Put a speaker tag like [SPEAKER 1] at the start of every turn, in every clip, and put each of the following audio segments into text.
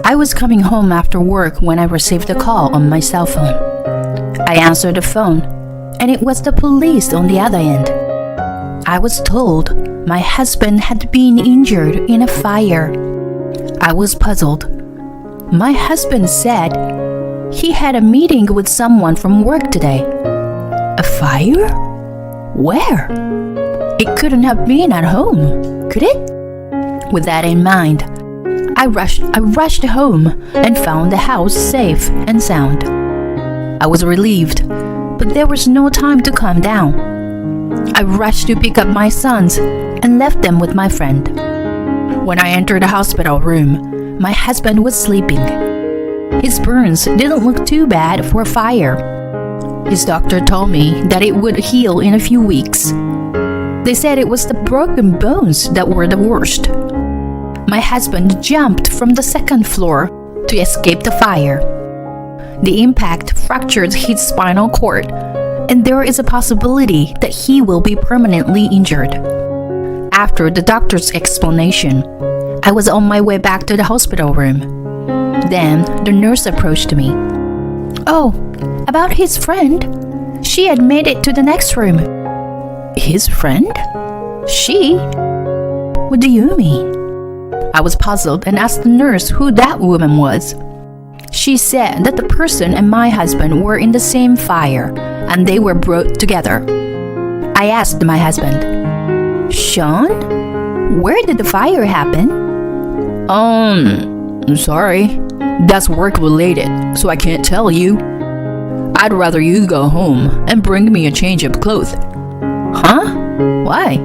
[SPEAKER 1] I was coming home after work when I received a call on my cell phone. I answered the phone, and it was the police on the other end. I was told my husband had been injured in a fire. I was puzzled. My husband said he had a meeting with someone from work today. A fire? Where? It couldn't have been at home, could it? With that in mind, I rushed home and found the house safe and sound. I was relieved, but there was no time to calm down. I rushed to pick up my sons and left them with my friend. When I entered the hospital room, my husband was sleeping. His burns didn't look too bad for a fire. His doctor told me that it would heal in a few weeks. They said it was the broken bones that were the worst. My husband jumped from the second floor to escape the fire. The impact fractured his spinal cord, and there is a possibility that he will be permanently injured. After the doctor's explanation, I was on my way back to the hospital room. Then the nurse approached me. "Oh, about his friend? She had made it to the next room." "His friend? She? What do you mean?" I was puzzled and asked the nurse who that woman was. She said that the person and my husband were in the same fire and they were brought together. I asked my husband, "Sean, where did the fire happen?"
[SPEAKER 2] Sorry. That's work related, so I can't tell you. I'd rather you go home and bring me a change of clothes."
[SPEAKER 1] "Huh? Why?"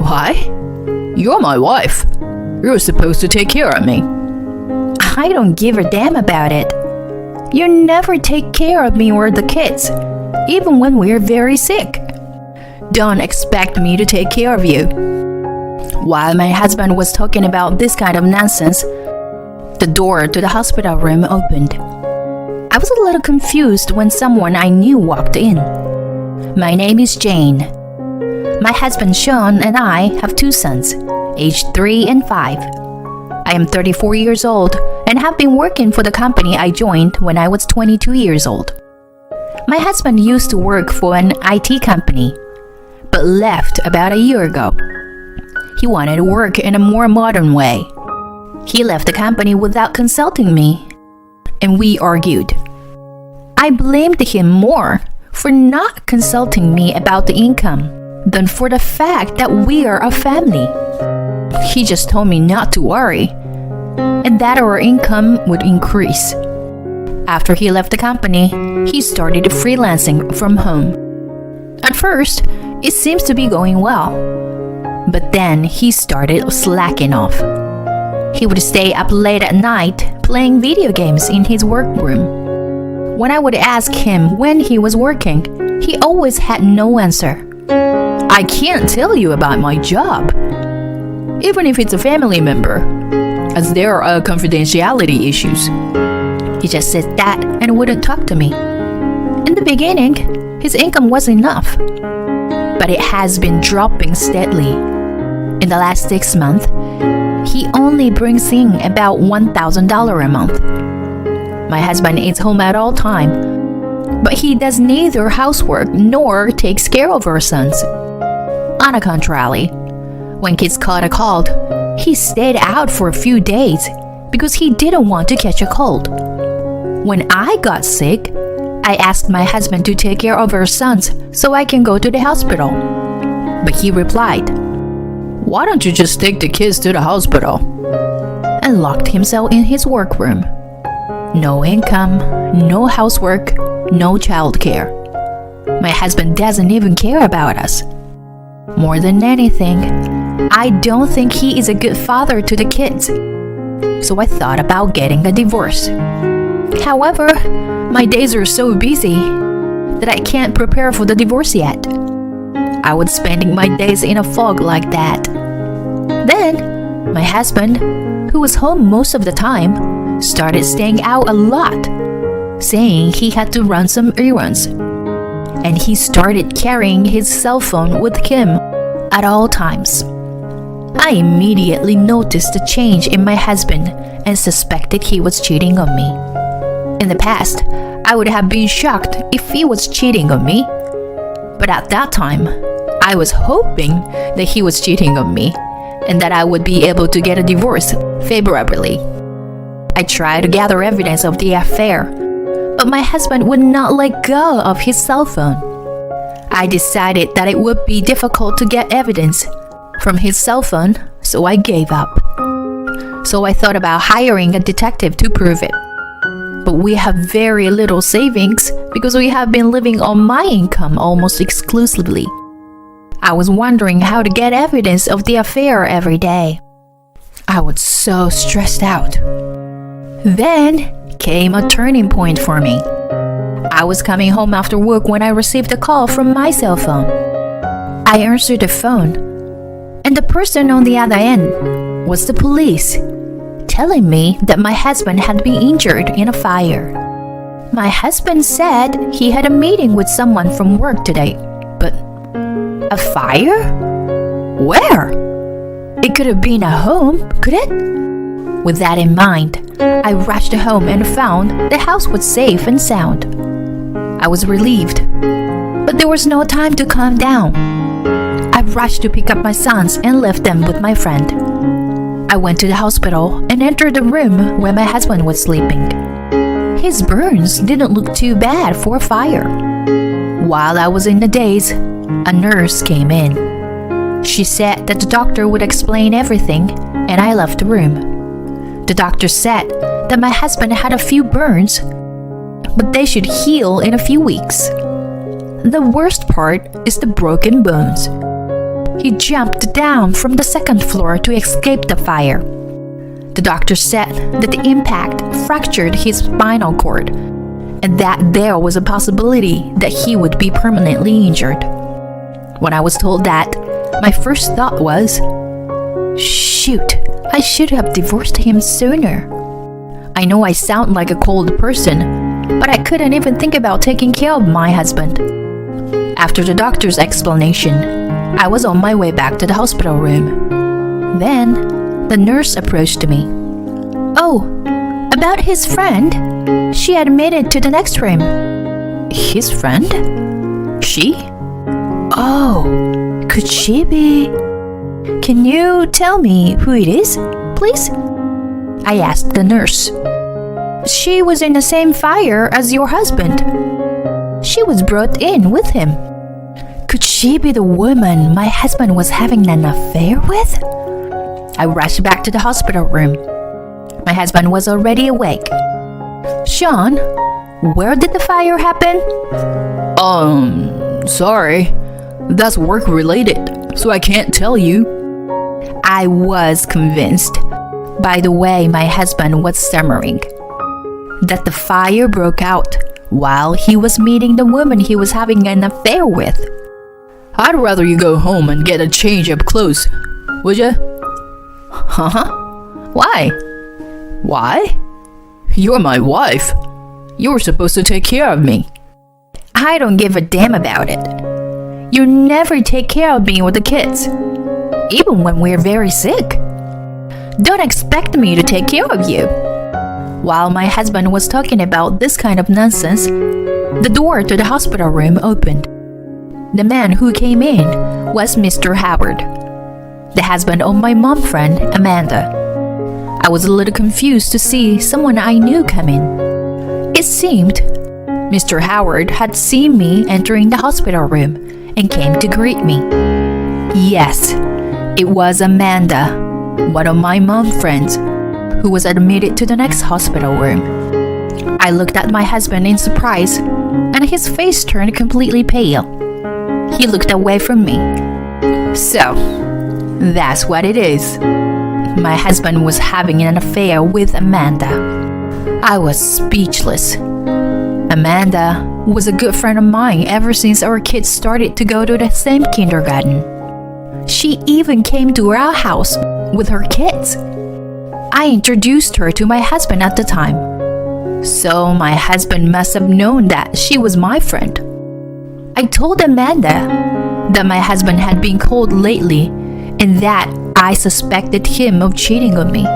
[SPEAKER 2] "Why? You're my wife. You're supposed to take care of me."
[SPEAKER 1] "I don't give a damn about it. You never take care of me or the kids, even when we're very sick. Don't expect me to take care of you." While my husband was talking about this kind of nonsense, the door to the hospital room opened. I was a little confused when someone I knew walked in. "My name is Jane. My husband Sean and I have 2 sons, aged 3 and 5. I am 34 years old and have been working for the company I joined when I was 22 years old. My husband used to work for an IT company, but left about a year ago. He wanted to work in a more modern way. He left the company without consulting me, and we argued. I blamed him more for not consulting me about the income than for the fact that we are a family. He just told me not to worry, and that our income would increase. After he left the company, he started freelancing from home. At first, it seems to be going well, but then he started slacking off. He would stay up late at night playing video games in his workroom. When I would ask him when he was working, he always had no answer. "I can't tell you about my job, even if it's a family member, as there are confidentiality issues." He just said that and wouldn't talk to me. In the beginning, his income was enough, but it has been dropping steadily. In the last 6 months, he only brings in about $1,000 a month. My husband is home at all time, but he does neither housework nor takes care of our sons. On the contrary, when kids caught a cold, he stayed out for a few days because he didn't want to catch a cold. When I got sick, I asked my husband to take care of our sons so I can go to the hospital. But he replied,
[SPEAKER 2] "Why don't you just take the kids to the hospital?"
[SPEAKER 1] and locked himself in his workroom. No income, no housework, no childcare. My husband doesn't even care about us. More than anything, I don't think he is a good father to the kids. So I thought about getting a divorce. However, my days are so busy that I can't prepare for the divorce yet. I was spending my days in a fog like that. Then, my husband, who was home most of the time, started staying out a lot, saying he had to run some errands. And he started carrying his cell phone with him at all times. I immediately noticed a change in my husband and suspected he was cheating on me. In the past, I would have been shocked if he was cheating on me. But at that time, I was hoping that he was cheating on me and that I would be able to get a divorce favorably. I tried to gather evidence of the affair, but my husband would not let go of his cell phone. I decided that it would be difficult to get evidence from his cell phone, so I gave up. So I thought about hiring a detective to prove it. But we have very little savings because we have been living on my income almost exclusively. I was wondering how to get evidence of the affair every day. I was so stressed out. Then came a turning point for me. I was coming home after work when I received a call from my cell phone. I answered the phone, and the person on the other end was the police, telling me that my husband had been injured in a fire. My husband said he had a meeting with someone from work today, but a fire? Where? It could have been a home, could it? With that in mind, I rushed home and found the house was safe and sound. I was relieved, but there was no time to calm down. I rushed to pick up my sons and left them with my friend. I went to the hospital and entered the room where my husband was sleeping. His burns didn't look too bad for a fire. While I was in the daze, a nurse came in. She said that the doctor would explain everything, and I left the room. The doctor said that my husband had a few burns, but they should heal in a few weeks. The worst part is the broken bones. He jumped down from the second floor to escape the fire. The doctor said that the impact fractured his spinal cord and that there was a possibility that he would be permanently injured. When I was told that, my first thought was, shoot, I should have divorced him sooner. I know I sound like a cold person, but I couldn't even think about taking care of my husband. After the doctor's explanation, I was on my way back to the hospital room. Then, the nurse approached me. Oh, about his friend? She admitted to the next room. His friend? She? Oh, could she be? Can you tell me who it is, please? I asked the nurse. She was in the same fire as your husband. She was brought in with him. Could she be the woman my husband was having an affair with? I rushed back to the hospital room. My husband was already awake. Sean, where did the fire happen?
[SPEAKER 2] Sorry. That's work related, so I can't tell you.
[SPEAKER 1] I was convinced by the way my husband was stammering that the fire broke out while he was meeting the woman he was having an affair with.
[SPEAKER 2] I'd rather you go home and get a change of clothes, would ya?
[SPEAKER 1] Huh? Why?
[SPEAKER 2] Why? You're my wife. You're supposed to take care of me.
[SPEAKER 1] I don't give a damn about it. You never take care of me or the kids, even when we're very sick. Don't expect me to take care of you. While my husband was talking about this kind of nonsense, the door to the hospital room opened. The man who came in was Mr. Howard, the husband of my mom friend, Amanda. I was a little confused to see someone I knew come in. It seemed Mr. Howard had seen me entering the hospital room and came to greet me. Yes, it was Amanda, one of my mom friends, who was admitted to the next hospital room. I looked at my husband in surprise, and his face turned completely pale. He looked away from me. So, that's what it is. My husband was having an affair with Amanda. I was speechless. Amanda was a good friend of mine ever since our kids started to go to the same kindergarten. She even came to our house with her kids. I introduced her to my husband at the time. So my husband must have known that she was my friend. I told Amanda that my husband had been cold lately and that I suspected him of cheating on me.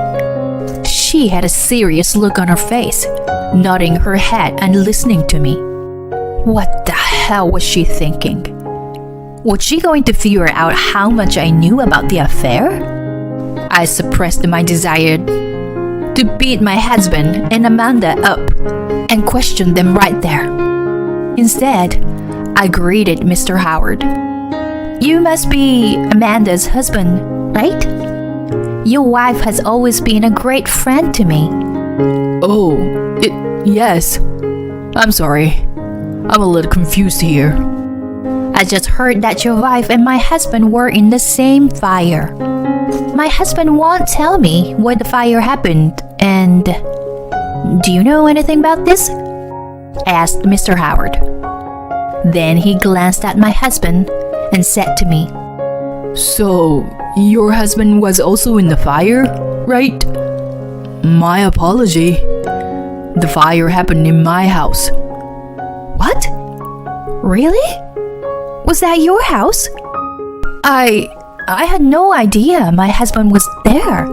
[SPEAKER 1] She had a serious look on her face, nodding her head and listening to me. What the hell was she thinking? Was she going to figure out how much I knew about the affair? I suppressed my desire to beat my husband and Amanda up and question them right there. Instead, I greeted Mr. Howard. You must be Amanda's husband, right? Your wife has always been a great friend to me.
[SPEAKER 2] Oh, yes. I'm sorry. I'm a little confused here.
[SPEAKER 1] I just heard that your wife and my husband were in the same fire. My husband won't tell me where the fire happened, and do you know anything about this? Asked Mr. Howard. Then he glanced at my husband and said to me,
[SPEAKER 2] So, your husband was also in the fire, right? My apology. The fire happened in my house.
[SPEAKER 1] What? Really? Was that your house? I had no idea my husband was there.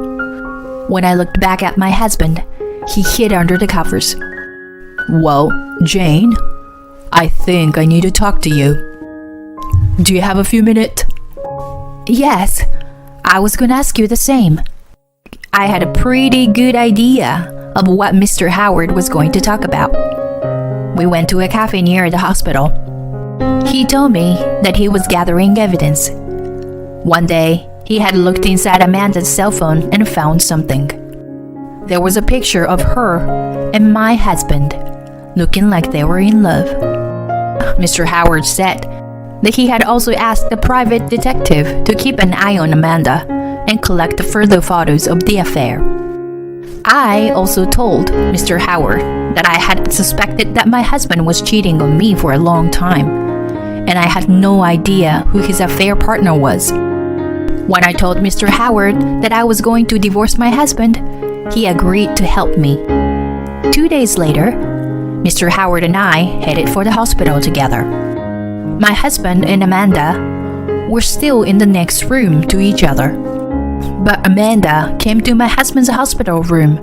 [SPEAKER 1] When I looked back at my husband, he hid under the covers.
[SPEAKER 2] Well, Jane, I think I need to talk to you. Do you have a few minutes?
[SPEAKER 1] Yes, I was going to ask you the same. I had a pretty good idea of what Mr. Howard was going to talk about. We went to a cafe near the hospital. He told me that he was gathering evidence. One day, he had looked inside Amanda's cell phone and found something. There was a picture of her and my husband, looking like they were in love. Mr. Howard said that he had also asked a private detective to keep an eye on Amanda and collect further photos of the affair. I also told Mr. Howard that I had suspected that my husband was cheating on me for a long time, and I had no idea who his affair partner was. When I told Mr. Howard that I was going to divorce my husband, he agreed to help me. 2 days later, Mr. Howard and I headed for the hospital together. My husband and Amanda were still in the next room to each other. But Amanda came to my husband's hospital room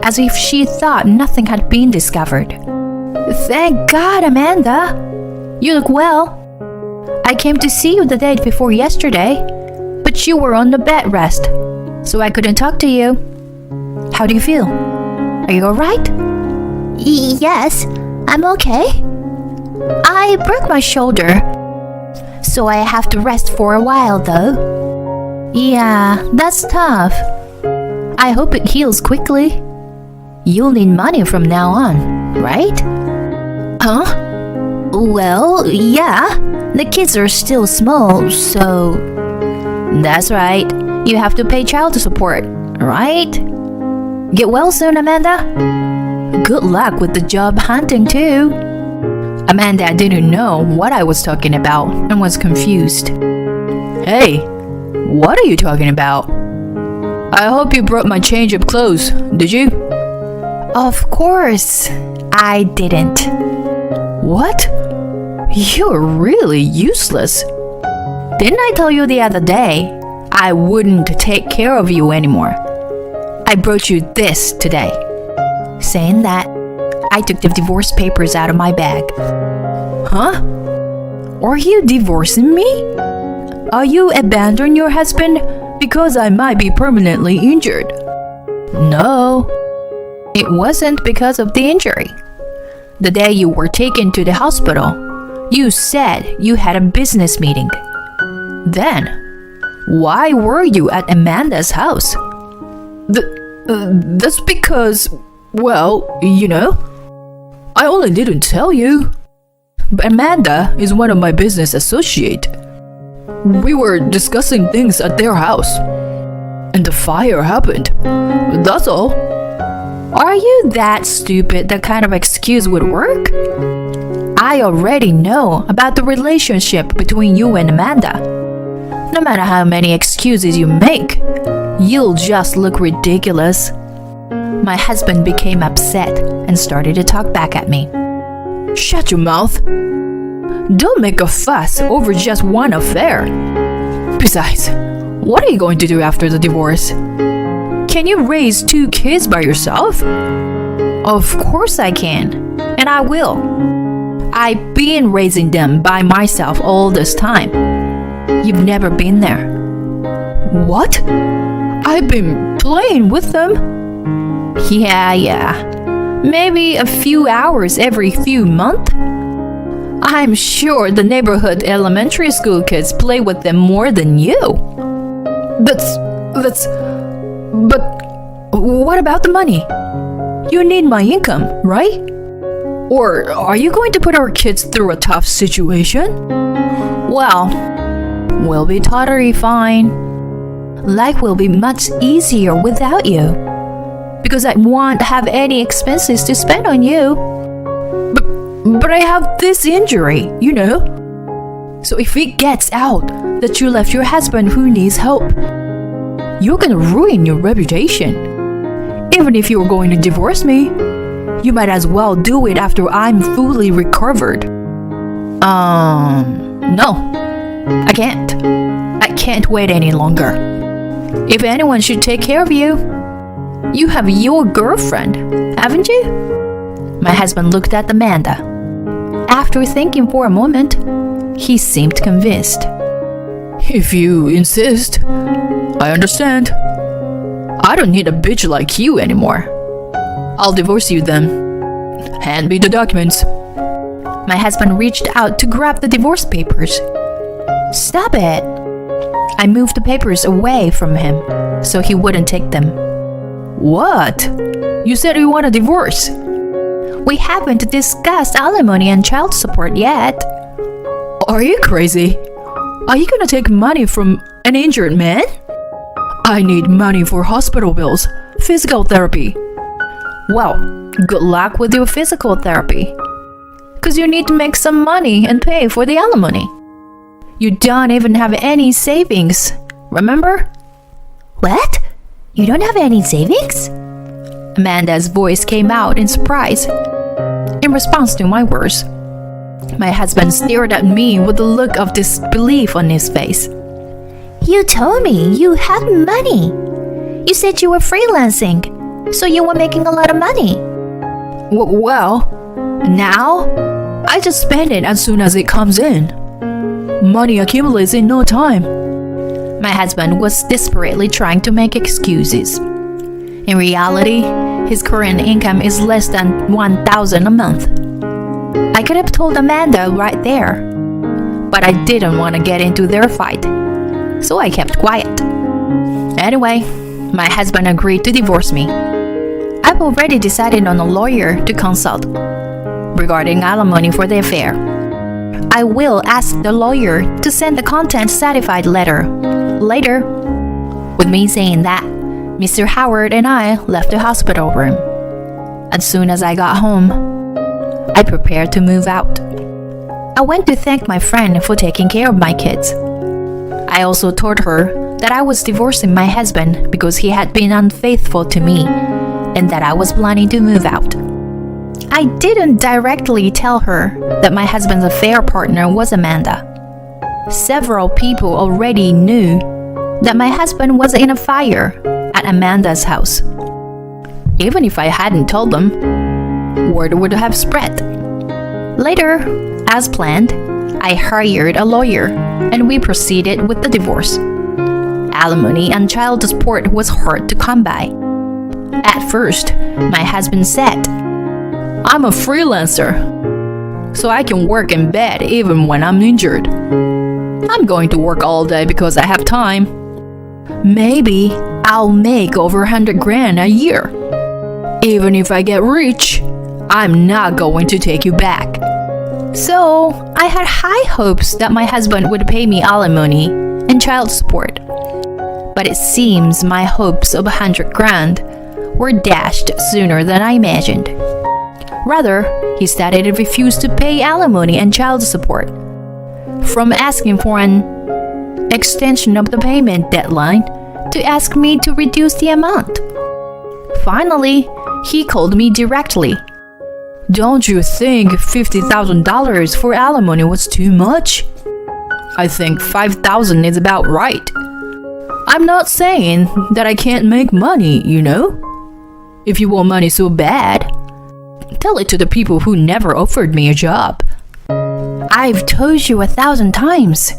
[SPEAKER 1] as if she thought nothing had been discovered. Thank God, Amanda! You look well. I came to see you the day before yesterday, but you were on the bed rest, so I couldn't talk to you. How do you feel? Are you alright? Yes, I'm okay. I broke my shoulder, so I have to rest for a while though. Yeah, that's tough. I hope it heals quickly. You'll need money from now on, right? Huh? Well, yeah. The kids are still small, so... That's right. You have to pay child support, right? Get well soon, Amanda. Good luck with the job hunting, too. Amanda didn't know what I was talking about and was confused.
[SPEAKER 2] Hey, what are you talking about? I hope you brought my change of clothes, did you?
[SPEAKER 1] Of course, I didn't.
[SPEAKER 2] What? You're really useless. Didn't I tell you the other day I wouldn't take care of you anymore? I brought you this today.
[SPEAKER 1] Saying that, I took the divorce papers out of my bag.
[SPEAKER 2] Huh? Are you divorcing me? Are you abandoning your husband because I might be permanently injured?
[SPEAKER 1] No, it wasn't because of the injury. The day you were taken to the hospital, you said you had a business meeting.
[SPEAKER 2] Then, why were you at Amanda's house? That's because, well, you know, I only didn't tell you. But Amanda is one of my business associates. We were discussing things at their house, and the fire happened. That's all.
[SPEAKER 1] Are you that stupid that kind of excuse would work? I already know about the relationship between you and Amanda. No matter how many excuses you make, you'll just look ridiculous. My husband became upset and started to talk back at me.
[SPEAKER 2] Shut your mouth. Don't make a fuss over just one affair. Besides, What are you going to do after the divorce? Can you raise 2 kids by yourself?
[SPEAKER 1] Of course I can, and I will. I've been raising them by myself all this time. You've never been there.
[SPEAKER 2] What? I've been playing with them.
[SPEAKER 1] Yeah. Maybe a few hours every few months. I'm sure the neighborhood elementary school kids play with them more than you.
[SPEAKER 2] But what about the money? You need my income, right? Or are you going to put our kids through a tough situation?
[SPEAKER 1] Well, we'll be totally fine. Life will be much easier without you. Because I won't have any expenses to spend on you.
[SPEAKER 2] But I have this injury, you know. So if it gets out that you left your husband who needs help, you're gonna ruin your reputation. Even if you're going to divorce me, you might as well do it after I'm fully recovered.
[SPEAKER 1] No. I can't. I can't wait any longer. If anyone should take care of you, you have your girlfriend, haven't you? My husband looked at Amanda. After thinking for a moment, he seemed convinced.
[SPEAKER 2] If you insist, I understand. I don't need a bitch like you anymore. I'll divorce you then. Hand me the documents.
[SPEAKER 1] My husband reached out to grab the divorce papers. Stop it! I moved the papers away from him so he wouldn't take them.
[SPEAKER 2] What? You said you want a divorce.
[SPEAKER 1] We haven't discussed alimony and child support yet.
[SPEAKER 2] Are you crazy? Are you gonna take money from an injured man? I need money for hospital bills, physical therapy.
[SPEAKER 1] Well, good luck with your physical therapy. Because you need to make some money and pay for the alimony. You don't even have any savings, remember? What? You don't have any savings? Amanda's voice came out in surprise. In response to my words, my husband stared at me with a look of disbelief on his face. You told me you had money. You said you were freelancing, so you were making a lot of money.
[SPEAKER 2] Well, now I just spend it as soon as it comes in. Money accumulates in no time.
[SPEAKER 1] My husband was desperately trying to make excuses. In reality, his current income is less than $1,000 a month. I could have told Amanda right there, but I didn't want to get into their fight, so I kept quiet. Anyway, my husband agreed to divorce me. I've already decided on a lawyer to consult regarding alimony for the affair. I will ask the lawyer to send the content certified letter later, with me saying that Mr. Howard and I left the hospital room. As soon as I got home, I prepared to move out. I went to thank my friend for taking care of my kids. I also told her that I was divorcing my husband because he had been unfaithful to me and that I was planning to move out. I didn't directly tell her that my husband's affair partner was Amanda. Several people already knew that my husband was in a fire at Amanda's house. Even if I hadn't told them, word would have spread. Later, as planned, I hired a lawyer and we proceeded with the divorce. Alimony and child support was hard to come by. At first, my husband said, "I'm a freelancer, so I can work in bed even when I'm injured. I'm going to work all day because I have time. Maybe I'll make over 100 grand a year. Even if I get rich, I'm not going to take you back." So I had high hopes that my husband would pay me alimony and child support. But it seems my hopes of 100 grand were dashed sooner than I imagined. Rather, he started to refuse to pay alimony and child support. From asking for an extension of the payment deadline to ask me to reduce the amount. Finally, he called me directly. "Don't you think $50,000 for alimony was too much? I think $5,000 is about right."
[SPEAKER 2] I'm not saying that I can't make money, you know? If you want money so bad, tell it to the people who never offered me a job.
[SPEAKER 1] I've told you 1,000 times.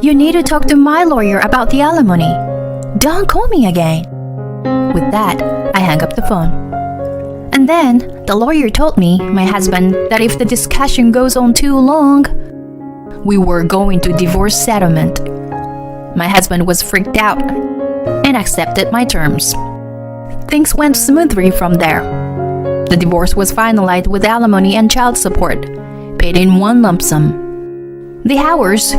[SPEAKER 1] You need to talk to my lawyer about the alimony. Don't call me again. With that, I hung up the phone. And then, the lawyer told me, my husband, that if the discussion goes on too long, we were going to divorce settlement. My husband was freaked out and accepted my terms. Things went smoothly from there. The divorce was finalized with alimony and child support, paid in one lump sum. The Howards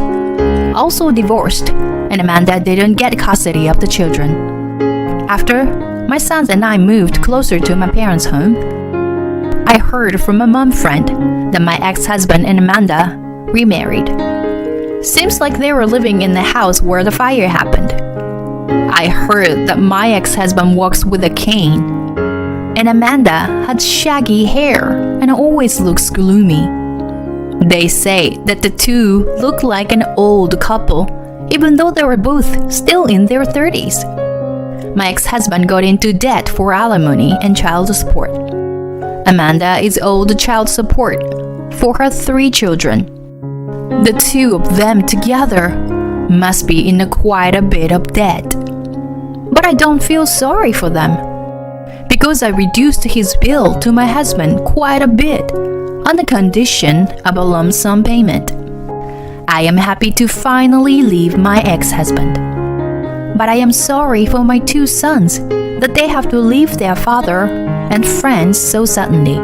[SPEAKER 1] also divorced, and Amanda didn't get custody of the children. After my sons and I moved closer to my parents' home, I heard from a mom friend that my ex-husband and Amanda remarried. Seems like they were living in the house where the fire happened. I heard that my ex-husband walks with a cane, and Amanda had shaggy hair and always looks gloomy. They say that the two look like an old couple, even though they were both still in their 30s. My ex-husband got into debt for alimony and child support. Amanda is owed child support for her 3 children. The two of them together must be in quite a bit of debt. But I don't feel sorry for them, because I reduced his bill to my husband quite a bit on the condition of a lump sum payment. I am happy to finally leave my ex-husband. But I am sorry for my 2 sons that they have to leave their father and friends so suddenly.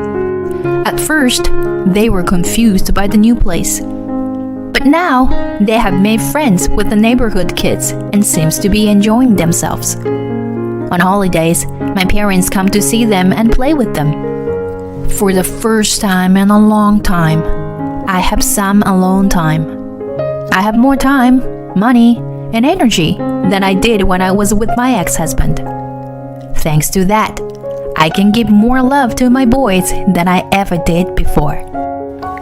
[SPEAKER 1] At first, they were confused by the new place. But now, they have made friends with the neighborhood kids and seems to be enjoying themselves. On holidays, my parents come to see them and play with them. For the first time in a long time, I have some alone time. I have more time, money, and energy than I did when I was with my ex-husband. Thanks to that, I can give more love to my boys than I ever did before.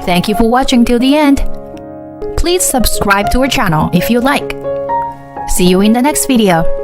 [SPEAKER 1] Thank you for watching till the end. Please subscribe to our channel if you like. See you in the next video.